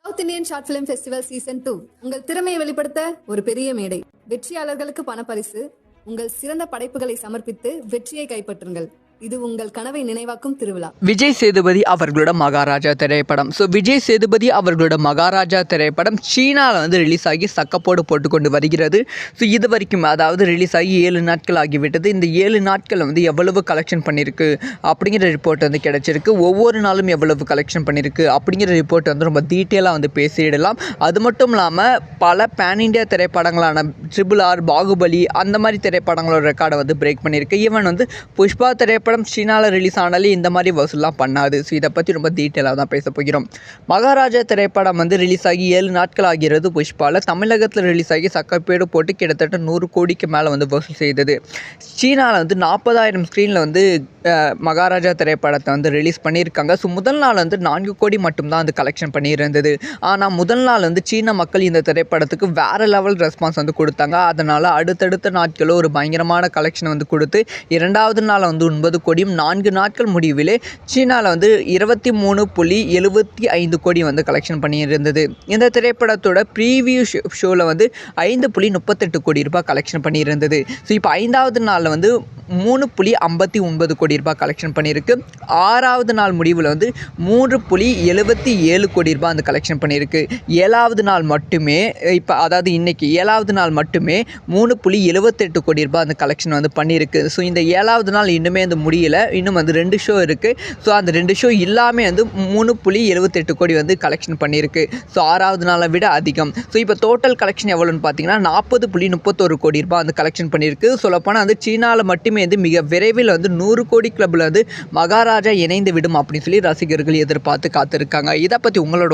South Indian short film festival season 2 உங்கள் திறமையை வெளிப்படுத்த ஒரு பெரிய மேடை. வெற்றியாளர்களுக்கு பணப்பரிசு. உங்கள் சிறந்த படைப்புகளை சமர்ப்பித்து வெற்றியை கைப்பற்றுங்கள். இது உங்கள் கனவை நினைவாக்கும் திருவிழா. விஜய் சேதுபதி அவர்களோட மகாராஜா திரைப்படம். விஜய் சேதுபதி அவர்களோட மகாராஜா திரைப்படம் சீனாவில் ரிலீஸ் ஆகி சக்கப்போடு போட்டுக்கொண்டு வருகிறது. இது வரைக்கும் அதாவது ரிலீஸ் ஆகி 7 நாட்கள் ஆகிவிட்டது. இந்த 7 நாட்கள் எவ்வளவு கலெக்ஷன் பண்ணியிருக்கு அப்படிங்கிற ரிப்போர்ட் கிடைச்சிருக்கு. ஒவ்வொரு நாளும் எவ்வளவு கலெக்ஷன் பண்ணியிருக்கு அப்படிங்கிற ரிப்போர்ட் ரொம்ப டீட்டெயிலாக பேசிடலாம். அது மட்டும் இல்லாமல் பல பேன் இண்டியா திரைப்படங்களான RRR, பாகுபலி அந்த மாதிரி திரைப்படங்களோட ரெக்கார்டை பிரேக் பண்ணியிருக்கு. ஈவன் புஷ்பா திரைப்படம் சீனாவில் ரிலீஸ் ஆனாலே இந்த மாதிரி வசூல்லாம் பண்ணாது. இதை பற்றி ரொம்ப டீட்டெயிலாக தான் பேச போகிறோம். மகாராஜா திரைப்படம் ரிலீஸ் ஆகி 7 நாட்கள் ஆகிறது. புஷ்பாவில் தமிழகத்தில் ரிலீஸ் ஆகி சக்கப்பேடு போட்டு கிட்டத்தட்ட 100 கோடிக்கு மேலே வசூல் செய்தது. சீனாவில் 40,000 ஸ்க்ரீனில் மகாராஜா திரைப்படத்தை ரிலீஸ் பண்ணியிருக்காங்க. முதல் நாள் 4 கோடி மட்டும்தான் கலெக்ஷன் பண்ணியிருந்தது. ஆனால் முதல் நாள் சீன மக்கள் இந்த திரைப்படத்துக்கு வேறு லெவல் ரெஸ்பான்ஸ் கொடுத்தாங்க. அதனால் அடுத்தடுத்த நாட்களும் ஒரு பயங்கரமான கலெக்ஷன் கொடுத்து 2வது நாள் 9 கோடியும் 4 நாட்கள் முடிவிலே சீனாவில் 23.75 கோடி கலெக்ஷன் பண்ணியிருந்தது. இந்த திரைப்படத்தோட ப்ரீவியூ ஷோவில் 5.38 கோடி ரூபாய் கலெக்ஷன் பண்ணியிருந்தது. இப்போ 5வது நாளில் 3.59 கோடி ரூபாய் கலெக்ஷன் பண்ணியிருக்கு. 6வது நாள் முடிவில் 3.77 கோடி ரூபாய் கலெக்ஷன் பண்ணியிருக்கு. 7வது நாள் மட்டுமே இப்போ அதாவது இன்னைக்கு 7வது நாள் மட்டுமே 3.78 கோடி ரூபாய் அந்த கலெக்ஷன் பண்ணியிருக்கு. இந்த 7வது நாள் இன்னுமே முடியல. இன்னும் 2 ஷோ இருக்குது. அந்த 2 ஷோ எல்லாமே 3.78 கோடி கலெக்ஷன் பண்ணியிருக்கு. 6வது நாளை விட அதிகம். இப்போ டோட்டல் கலெக்ஷன் எவ்வளோன்னு பார்த்தீங்கன்னா 40.31 கோடி ரூபாய் கலெக்ஷன் பண்ணியிருக்கு. சொல்லப்போனால் சீனாவில் மட்டுமே மிக விரைவில் 100 கோடி கிளப்பில் மகாராஜா இணைந்து விடும் அப்படின்னு சொல்லி ரசிகர்கள் எதிர்பார்த்து காத்திருக்காங்க. இதை பற்றி உங்களோட